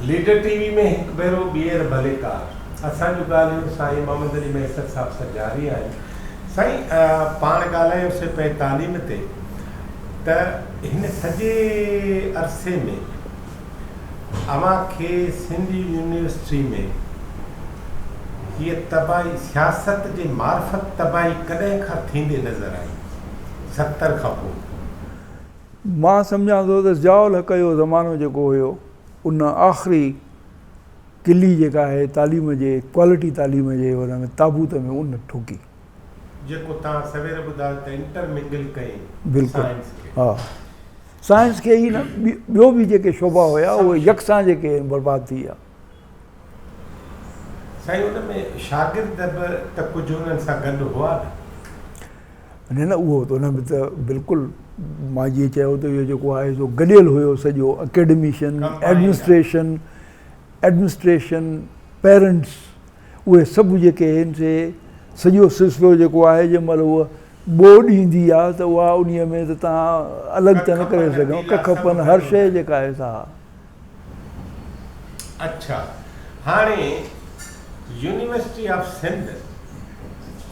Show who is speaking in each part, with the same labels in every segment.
Speaker 1: Leader TV में हिकु भेरो ॿीहर भलेकार असांजूं ॻाल्हियूं साईं मोहम्मद अली महसर साहिब सां जारी आहिनि। साईं पाण ॻाल्हायोसीं पिए तालीम ते त हिन सॼे अरसे में अव्हांखे सिंधी यूनिवर्सिटी में हीअ तबाही सियासत जे मार्फत तबाही कॾहिं खां थींदे नज़र आई 70 खां पोइ?
Speaker 2: मां सम्झां थो त ज़ियाउल हक़ जो ज़मानो जेको हुयो उन आख़िरी किली जेका आहे तालीम जे क्वालिटी तालीम जे हुन में ताबूत में उन ठोकी
Speaker 1: जेको तव्हां सवेर ॿुधायो त इंटरमिंगल कई।
Speaker 2: बिल्कुलु हा, साइंस खे ई न ॿियो बि जेके शोभा हुया उहे यकसां जेके बर्बाद थी विया।
Speaker 1: साईं उन में शागिर्द बि त कुझु हुननि सां गॾु हुआ
Speaker 2: न उहो त हुन में त बिल्कुलु मां जीअं चयो त इहो जेको आहे सो गॾियल हुयो सॼो अकेडमिशन एडमिनिस्ट्रेशन पेरेंट्स उहे सभु जेके आहिनि से सॼो सिलसिलो जेको आहे जंहिं महिल उहा बोर्ड ईंदी आहे त उहा उन में त तव्हां अलॻि त न करे सघो कख पन हर शइ जेका आहे सा।
Speaker 1: अच्छा, हाणे यूनिवर्सिटी ऑफ सिंध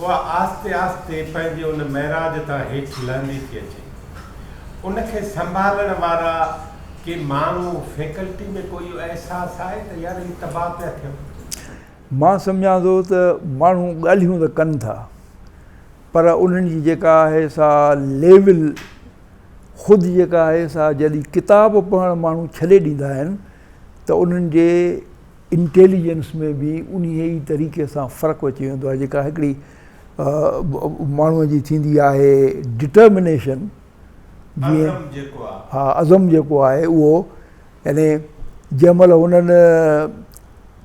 Speaker 1: उहा आस्ते आस्ते पंहिंजे उन महराज तां हेठि लहंदी थी अचे, उनखे संभालण वारा के माण्हू फैकल्टी में कोई अहसासु आहे त यार ही तबाह पिया थियनि?
Speaker 2: मां सम्झां थो त माण्हू ॻाल्हियूं त कनि था पर उन्हनि जी जेका आहे सा लेवल ख़ुदि जेका आहे सा जॾहिं किताब पढ़णु माण्हू छॾे ॾींदा आहिनि त उन्हनि जे इंटेलिजेंस में बि उन ई तरीक़े सां फ़र्क़ु अची वेंदो आहे। जेका हिकिड़ी माण्हूअ जी थींदी आहे डिटर्मिनेशन, जीअं हा अज़म जेको आहे उहो यानी जंहिं महिल हुननि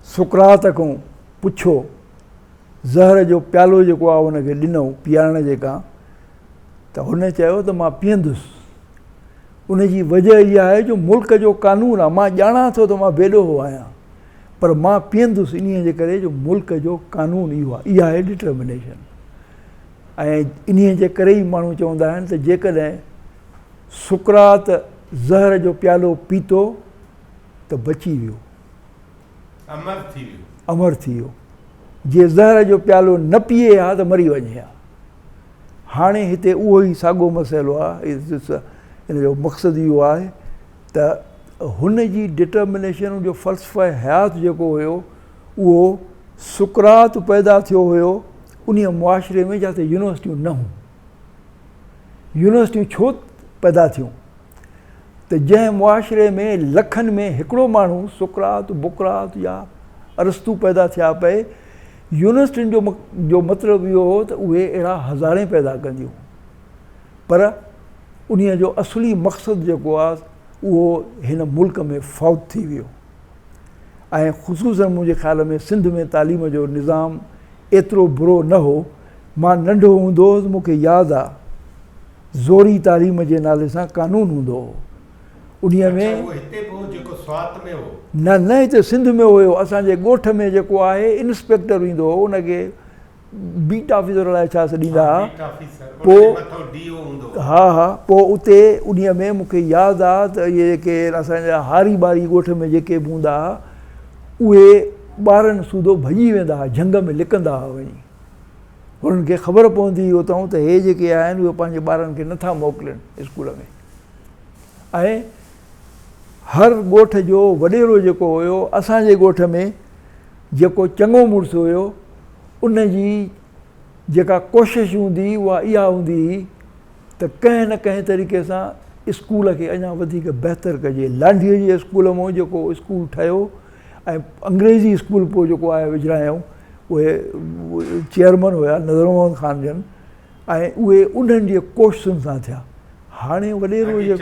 Speaker 2: सुकरात खां पुछो ज़हर जो प्यालो जेको आहे हुनखे ॾिनो पीआरण जेका त हुन चयो त मां पीअंदुसि। उनजी वजह इहा आहे जो मुल्क जो कानून आहे, मां ॼाणा थो त मां बेॾो आहियां पर मां पीअंदुसि इन जे करे जो मुल्क जो कानून इहो आहे, इहा आहे डिटर्मिनेशन। ऐं इन जे करे ई माण्हू चवंदा आहिनि त जेकॾहिं सुकरात ज़हर जो प्यालो पीतो त बची वियो, अमर थी वियो। जे ज़हर जो प्यालो न पीए हा त मरी वञे हा। हाणे हिते उहो ई साॻियो मसइलो आहे। इन जो मक़सदु इहो आहे त हुन जी डिटर्मिनेशन जो फ़लसफ़ा हयात जेको हुयो उहो सुकरात पैदा थियो हुयो उन मुआशिरे में जिते यूनिवर्सिटियूं न हुयूं। यूनिवर्सिटियूं छो पैदा थियूं त जंहिं मुआशिरे में लखनि में हिकिड़ो माण्हू सुकरात बुकरात या अरस्तू पैदा थिया पए, यूनिवर्सिटियुनि जो मतिलबु इहो हो त उहे अहिड़ा हज़ारे पैदा कंदियूं पर उन जो असली मक़सदु जेको आहे उहो हिन मुल्क में फ़ौत थी वियो। ऐं ख़ुसूसन मुंहिंजे ख़्याल में सिंध में तालीम जो निज़ाम एतिरो बुरो न हो। मां नंढो हूंदो हुउसि, मूंखे यादि आहे ज़ोरी तालीम जे नाले सां कानून हूंदो हो। उन में न हिते सिंध में हुयो, असांजे ॻोठ में जेको आहे इंस्पेक्टर ईंदो हो, उनखे बीट ऑफिसर अलाए छा ॾींदा हुआ पोइ हा पोइ उते उन में मूंखे यादि आहे त इहे जेके असांजा हारी बारी ॻोठ में जेके बि हूंदा हुआ उहे ॿारनि सूधो भॼी वेंदा हुआ, झंग में लिकंदा हुआ वञी। हुननि खे ख़बर पवंदी हुई उतां त हे जेके आहिनि उहे पंहिंजे ॿारनि खे नथा मोकिलनि स्कूल में। ऐं हर ॻोठ जो वॾेरो जेको हुयो, असांजे ॻोठ में जेको चङो मुड़ुसु हुयो उन जी जेका कोशिशि हूंदी उहा इहा हूंदी हुई त कंहिं न कंहिं तरीक़े सां स्कूल खे अञा वधीक बहितर कजे। लांडीअ जे स्कूल मां जेको स्कूल ठहियो ऐं अंग्रेज़ी स्कूल पोइ जेको आहे विझरायूं, उहे चेयरमैन हुया नज़र मोहम्मद ख़ान जन, ऐं उहे उन्हनि जे कोशिशुनि सां थिया। हाणे वॾेरो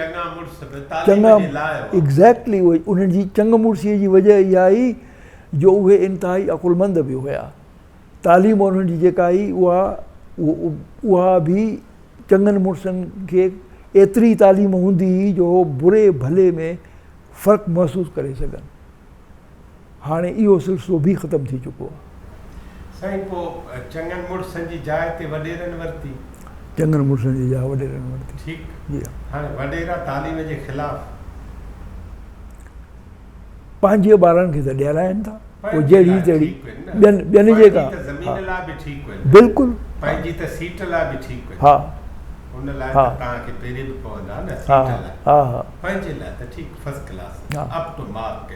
Speaker 2: चङा एग्ज़ैक्टली उहे उन्हनि जी चङ मुड़सीअ जी वजह इहा आई जो उहे इंतिहाई अकुलमंद बि हुया। तालीम उन्हनि जी जेका आई उहा बि चङनि मुड़सनि खे एतिरी तालीम हूंदी हुई जो बुरे भले में फ़र्क़ु महसूसु करे सघनि। हाणे इहो सिलसिलो बि ख़तमु थी चुको आहे।
Speaker 1: साईं पोइ चङनि मुड़सनि जी जाइ ते वॾेरनि वरिती,
Speaker 2: चङनि मुड़सनि जी जाइ वॾेरनि वरिती।
Speaker 1: ठीकु, हाणे वॾेरा तालीम जे ख़िलाफ़
Speaker 2: पंहिंजे ॿारनि खे त ॾियाराइनि था, पोइ जहिड़ी तहिड़ी ॿियनि जे का बिल्कुलु
Speaker 1: पंहिंजी त सीट लाइ बि ठीकु
Speaker 2: हा
Speaker 1: उन लाइ
Speaker 2: हा
Speaker 1: तव्हांखे पहिरीं बि पवंदा न
Speaker 2: हा
Speaker 1: सीट लाइ
Speaker 2: हा हा
Speaker 1: पंहिंजे लाइ त ठीकु first class up to mark.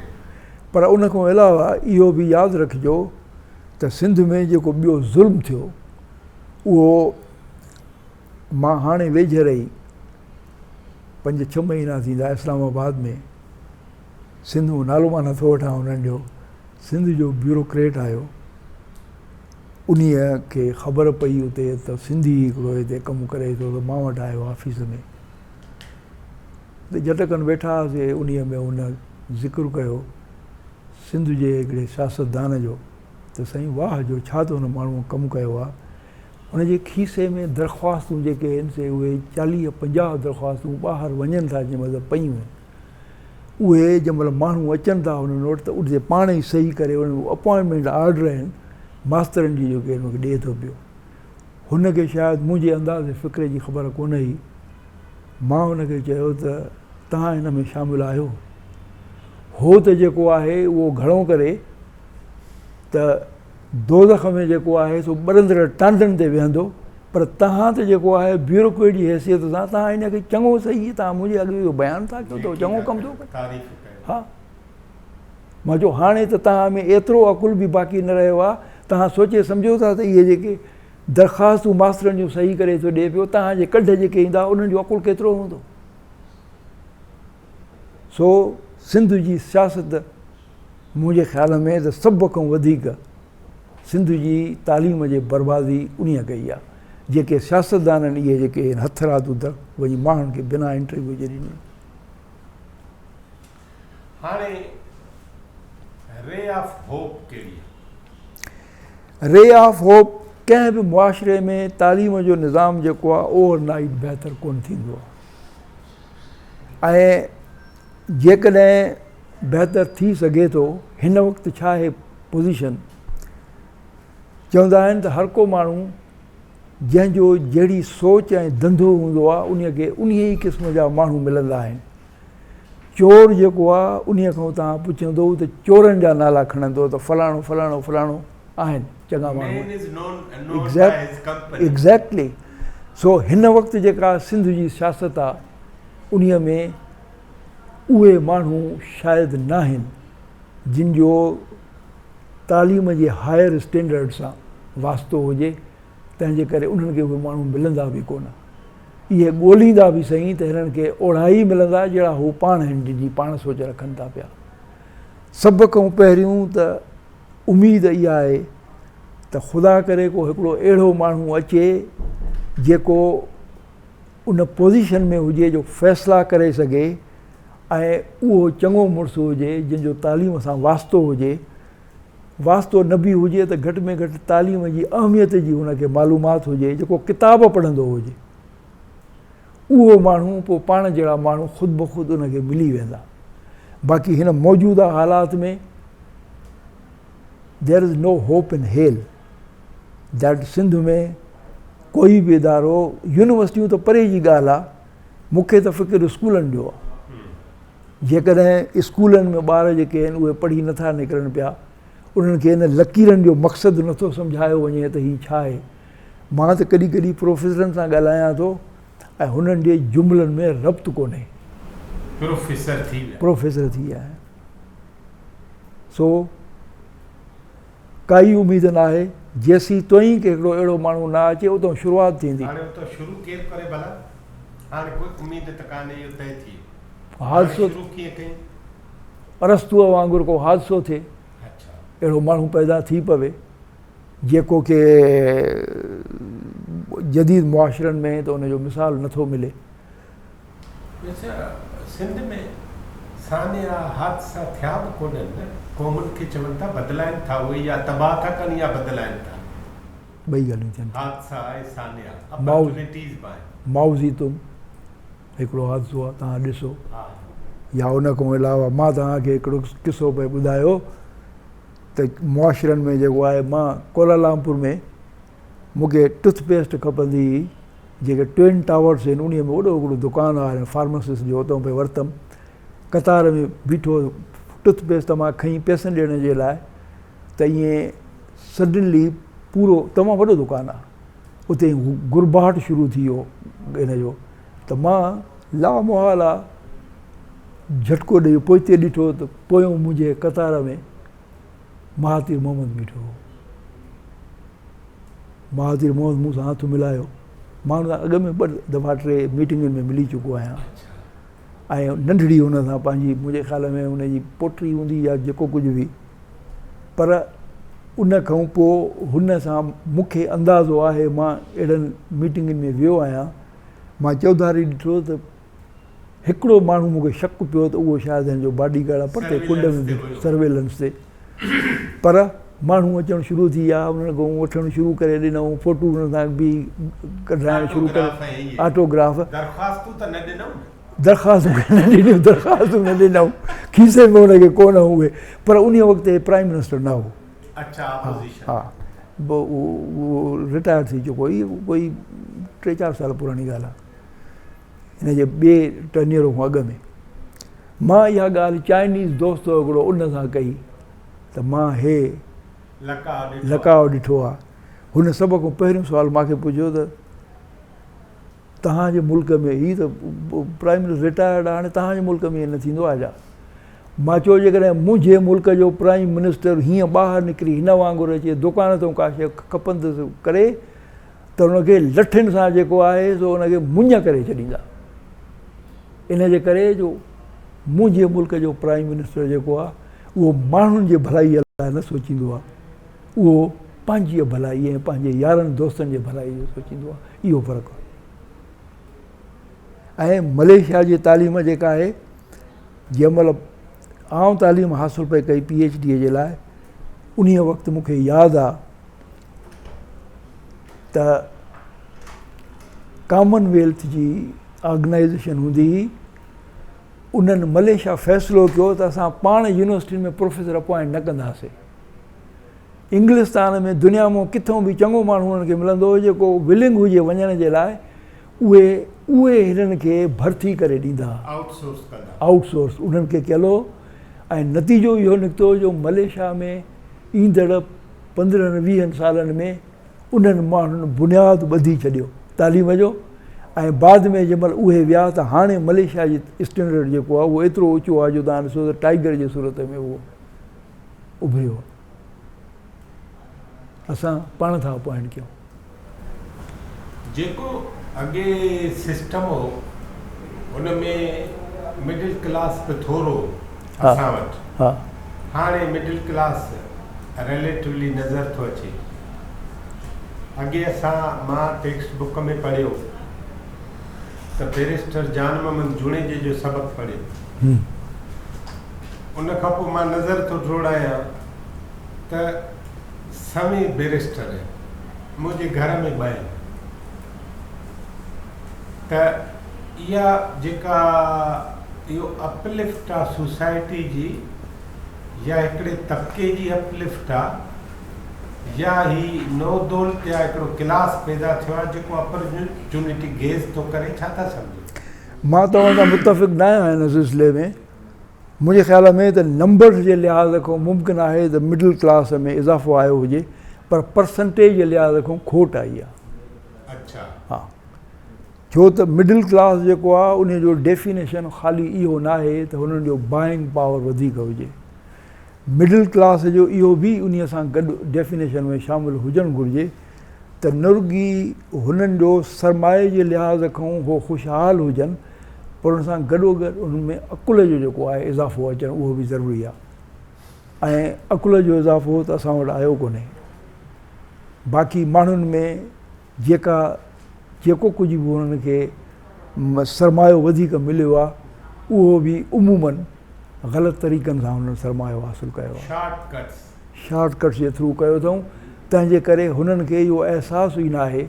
Speaker 2: पर उन खां अलावा इहो बि यादि रखिजो त सिंध में जेको ॿियो ज़ुल्म थियो उहो मां हाणे वेझे रही 5-6 महीना थींदा इस्लामाबाद में सिंध जो नालो मां नथो वठां उन्हनि जो सिंध जो ब्यूरोक्रेट आयो उन्हीअ खे ख़बर पई उते त सिंधी हिकिड़ो हिते कमु करे थो त मां वटि आयो ऑफिस में त झटकनि वेठा हुआसीं उन्हीअ में उन ज़िक्र कयो सिंध जे हिकिड़े सियासतदान जो त साईं वाह जो छा त हुन माण्हूअ कमु कयो आहे हुनजे खीसे में दरख़्वास्तूं जेके आहिनि से उहे 40-50 दरख़्वास्तूं ॿाहिरि वञनि था जंहिं महिल पयूं आहिनि उहे जंहिं महिल माण्हू अचनि था हुन वटि त उते पाण ई सही करे उन अपॉइंटमेंट ऑर्डर आहिनि मास्तरनि जी जेके हुनखे ॾिए थो पियो हुनखे शायदि मुंहिंजे अंदाज़े फ़िक्रे जी ख़बर कोन हुई मां हुनखे चयो त तव्हां हिन में शामिलु आहियो हो त जेको आहे उहो घणो करे त दोज़ख में जेको आहे सो ॿरंदड़ टांडनि ते वेहंदो पर तव्हां त जेको आहे ब्यूरोक्रेट जी हैसियत सां तव्हां हिनखे चङो सही तव्हां मुंहिंजे अॻु इहो बयानु था कयो त चङो कमु थो करे हा मां चयो हाणे त तव्हां में एतिरो अकुल बि बाक़ी न रहियो आहे तव्हां सोचे सम्झो था त इहे जेके दरख़्वास्तूं मास्तरनि जूं सही करे थो ॾिए पियो तव्हांजे कढ जेके ईंदा उन्हनि जो अकुल केतिरो हूंदो सो सिंध जी सियासत मुंहिंजे ख़्याल में त सभ खां वधीक सिंध जी तालीम जे बर्बादी उन्हीअ कई आहे जेके सियासतदाननि इहे जेके हथरादूं त वञी माण्हुनि खे बिना इंटरव्यू जे ॾिनी
Speaker 1: हाणे रे ऑफ होप कहिड़ी
Speaker 2: रे ऑफ होप कंहिं बि मुआशिरे में तालीम जो निज़ाम जेको आहे ओवरनाइट बहितर कोन थींदो आहे ऐं जेकॾहिं बहितर थी सघे थो हिन वक़्तु छा आहे पोज़ीशन चवंदा आहिनि त हर को माण्हू जंहिंजो जहिड़ी सोच ऐं धंधो हूंदो आहे उन खे उन ई क़िस्म जा माण्हू मिलंदा आहिनि चोर जेको आहे उन खां तव्हां पुछंदो त चोरनि जा नाला खणंदो त फलाणो फलाणो फलाणो आहिनि चङा माण्हू एग्ज़ैक्टली सो हिन वक़्तु जेका सिंध जी सियासत आहे उन में उहे माण्हू शायदि न आहिनि जिन जो तालीम जे हायर स्टैंडर्ड सां वास्तो हुजे तंहिंजे करे उन्हनि खे उहे माण्हू मिलंदा बि कोन इहे ॻोल्हींदा बि सही त हिननि खे ओड़ा ई मिलंदा जहिड़ा हू पाण आहिनि जिन जी पाण सोच रखनि था पिया सभ खां पहिरियों त उमेदु इहा आहे त ख़ुदा करे को हिकिड़ो अहिड़ो माण्हू अचे जेको उन पोज़ीशन में हुजे जो फ़ैसिला करे सघे ऐं उहो चङो मुड़ुसु हुजे जंहिंजो तालीम सां वास्तो हुजे वास्तो न बि हुजे त घटि में घटि तालीम जी अहमियत जी हुनखे मालूमात हुजे जेको किताब पढ़ंदो हुजे उहो माण्हू पोइ पाण जहिड़ा माण्हू ख़ुदि ब ख़ुदि उनखे मिली वेंदा बाक़ी हिन मौजूदा हालात में there is no hope in hell that Sindh में कोई बि इदारो यूनिवर्सिटियूं त परे जी ॻाल्हि आहे मूंखे त फ़िक्र स्कूलनि जो आहे जेकॾहिं स्कूलनि में ॿार जेके आहिनि उहे पढ़ी नथा निकिरनि पिया उन्हनि खे हिन लकीरनि जो मक़सदु नथो सम्झायो वञे त हीउ छा आहे मां त कॾहिं कॾहिं प्रोफेसरनि सां ॻाल्हायां थो ऐं हुननि जे जुमिलनि में रब्त कोन्हे प्रोफेसर थी विया आहिनि सो काई उमेद न आहे जेसीं तोईं की हिकिड़ो अहिड़ो माण्हू न अचे उतां शुरूआति थींदी हादसो अरस्तूअ वांगुरु को हादसो थिए अहिड़ो माण्हू पैदा थी पवे जेको के जदीद मुआशिरनि में त उनजो मिसाल नथो मिले
Speaker 1: सिंध में सानिया हादसा थिया बि कोन्हनि क़ौमुनि खे चवनि था बदिलाइनि था उहे या तबाह था कनि या बदिलाइनि था
Speaker 2: ॿई ॻाल्हियूं थियनि
Speaker 1: हादसा आहे सानिया
Speaker 2: माउज़ी तुम हिकिड़ो हादसो आहे तव्हां ॾिसो या उन खां अलावा मां तव्हांखे हिकिड़ो किसो पियो ॿुधायो त मुआशिरनि में जेको आहे मां कोलालमपुर में मूंखे टूथपेस्ट खपंदी हुई जेके ट्विन टावर्स आहिनि उन में वॾो हिकिड़ो दुकानु आहे फार्मासिस्ट जो उतां पियो वरितमि कतार में बीठो टूथपेस्ट त मां खईं पैसनि ॾियण जे लाइ त ईअं सडनली पूरो तमामु वॾो दुकानु आहे उते गुरबाहट शुरू थी वियो इन जो त मां लामोहाल आहे झटको ॾेई पोइते ॾिठो त पोयों मुंहिंजे कतार में महातीर मोहम्मद बीठो हो। महातीर मोहम्मद मूंसां हथ मिलायो। मां हुन सां अॻ में 2 दफ़ा 3 मीटिंगुनि में मिली चुको आहियां ऐं नंढड़ी हुन सां पंहिंजी मुंहिंजे ख़्याल में हुनजी पोटी हूंदी या जेको कुझु बि, पर उन खां पोइ हुन सां मूंखे अंदाज़ो आहे मां अहिड़नि मीटिंगुनि में वियो आहियां। मां चौधारी ॾिठो त हिकिड़ो माण्हू मूंखे शक पियो त उहो शायदि हिन जो बॉडीगार्ड आहे परते कुंड में सर्वेलेंस ते, पर माण्हू अचणु शुरू थी विया उन्हनि खां वठणु शुरू करे ॾिनऊं फोटू हुन सां बि कढाइणु शुरू करे ऑटोग्राफ दरख़्वास्तूं न ॾिनऊं खीसे में हुनखे कोन उहे, पर उन वक़्तु प्राइम मिनिस्टर न हो। हा उहो रिटायर थी चुको हुई, कोई 3-4 साल पुराणी ॻाल्हि आहे हिन जे ॿिए टर्नियर खां अॻु में। मां इहा ॻाल्हि चाइनीज़ दोस्त हिकिड़ो उन सां कई त मां हे लकाव ॾिठो आहे। हुन सभ खां पहिरियों सुवालु मूंखे पुछियो त तव्हांजे मुल्क में ही त प्राइम मिनिस्टर रिटायर्ड आहे, हाणे तव्हांजे मुल्क में ईअं न थींदो आहे छा? मां चयो जेकॾहिं मुंहिंजे मुल्क जो प्राइम मिनिस्टर हीअं ॿाहिरि निकिरी हिन वांगुरु अचे दुकान तां का शइ खपंदुसि करे त हुनखे लठियुनि सां जेको आहे सो हुनखे मुंझ करे छॾींदा। इन जे करे जो मुंहिंजे मुल्क जो प्राइम मिनिस्टर जेको आहे उहो माण्हुनि जे भलाईअ लाइ न सोचींदो आहे, उहो पंहिंजी भलाई ऐं पंहिंजे यारनि दोस्तनि जे भलाई जो सोचींदो आहे। इहो फ़र्क़ु आहे। ऐं मलेशिया जी तालीम जेका आहे जंहिं महिल आउं तालीम हासिलु पई कई PhD जे लाइ, उन वक़्तु मूंखे यादि आहे त कॉमनवेल्थ जी ऑर्गेनाइज़ेशन हूंदी हुई, उन्हनि मलेशिया फ़ैसिलो कयो त असां पाण यूनिवर्सिटियुनि में प्रोफेसर अपॉइंट न कंदासीं। इंग्लिस्तान में दुनिया मां किथां बि चङो माण्हू हुननि खे मिलंदो हो जेको विलिंग हुजे वञण जे लाइ, उहे हिननि खे भर्ती करे ॾींदा, आउटसोर्स उन्हनि खे कयलो। ऐं नतीजो इहो निकितो जो मलेशिया में ईंदड़ 15-20 सालनि में उन्हनि माण्हुनि बुनियादु ॿधी छॾियो तालीम जो। ऐं बाद में जंहिं महिल उहे विया त हाणे मलेशिया जी स्टैंडर्ड जेको आहे उहो एतिरो ऊचो आहे जो तव्हां ॾिसो त टाइगर जे सूरत में उहो उभरियो। असां पाण था अपॉइंट कयूं।
Speaker 1: जेको अॻे सिस्टम हो हुन में मिडिल क्लास बि थोरो असां वटि, हाणे मिडिल क्लास रिलेटिवली नज़र थो अचे। अॻे मां टेक्स्ट बुक में पढ़ियो त बैरिस्टर जान मोहम्मद जुणेजे जो सबक़ु पढ़ियो। उन खां पोइ मां नज़र थो जोड़ायां त सवे बैरिस्टर मुंहिंजे घर में 2 आहिनि। त इहा जेका इहो अपलिफ्ट आहे सोसाइटी जी, या हिकिड़े तबिके जी अपलिफ्ट आहे, या ही नो दौलत या हिकिड़ो क्लास पैदा थियो आहे जेको अपॉर्चुनिटी गेज़ थो करे, छा था सम्झो?
Speaker 2: मां तव्हां सां मुतफ़िक़ न आहियां हिन सिलसिले में। मुंहिंजे ख़्याल में त नंबर्स जे लिहाज़ खां मुमकिन आहे त मिडिल क्लास में इज़ाफ़ो आयो हुजे, पर परसेंटेज जे लिहाज़ खां खोट आई आहे।
Speaker 1: अच्छा,
Speaker 2: हा, छो त मिडिल क्लास जेको आहे उन जो डेफिनेशन ख़ाली इहो न आहे त हुननि जो बाइंग पावर वधीक हुजे। मिडिल क्लास जो इहो बि उन सां गॾु डेफिनेशन में शामिलु हुजणु घुरिजे त नुरुगी हुननि जो सरमाए जे लिहाज़ खां उहो ख़ुशहाल हुजनि, पर हुन सां गॾोगॾु उन्हनि में अकुल जो जेको आहे इज़ाफ़ो अचणु उहो बि ज़रूरी आहे। ऐं अकुल जो इज़ाफ़ो त असां वटि आयो कोन्हे। बाक़ी माण्हुनि में जेको कुझु बि हुननि खे सरमायो वधीक मिलियो आहे उहो बि उमूमन ग़लति तरीक़नि सां हुननि सरमायो हासिलु कयो आहे, शॉर्टकट्स जे थ्रू कयो अथऊं। तंहिंजे करे हुननि खे इहो अहसासु ई न आहे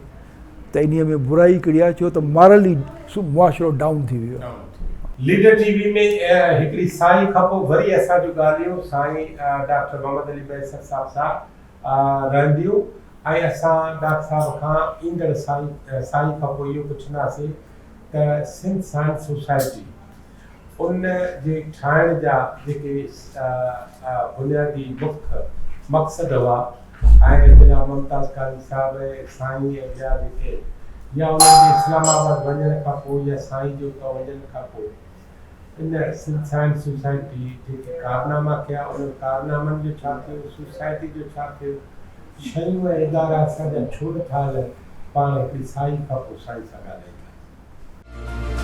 Speaker 2: त इन में बुराई कहिड़ी आहे, छो त मॉरली मुआशिरो डाउन थी वियो आहे।
Speaker 1: लीडर टीवी में हिकिड़ी साईं खां पोइ वरी असां जो ॻाल्हियूं साईं डॉक्टर मोहम्मद अली महसर साहब सां रहंदियूं, ऐं असां डॉक्टर साहब खां ईंदड़ साईं खां पोइ इहो पुछंदासीं त सिंध साइंस सोसाइटी उन जे ठाहिण जा जेके बुनियादी मुख्य मक़सद हुआ ऐं बिना मुमताज़ कारी साहब साईं ऐं ॿिया जेके या उन्हनि जे इस्लामाबाद वञण खां पोइ या साईं जो उतां वञण खां पोइ इन सिंध साइंस सोसाइटी जेके कारनामा कया उन कारनामनि जो छा थियो, सोसाइटी जो छा थियो, शयूं ऐं इदारा असांजा छो न ठाहियल पाण हिकिड़ी साईं खां पोइ साईं सां ॻाल्हाईंदा।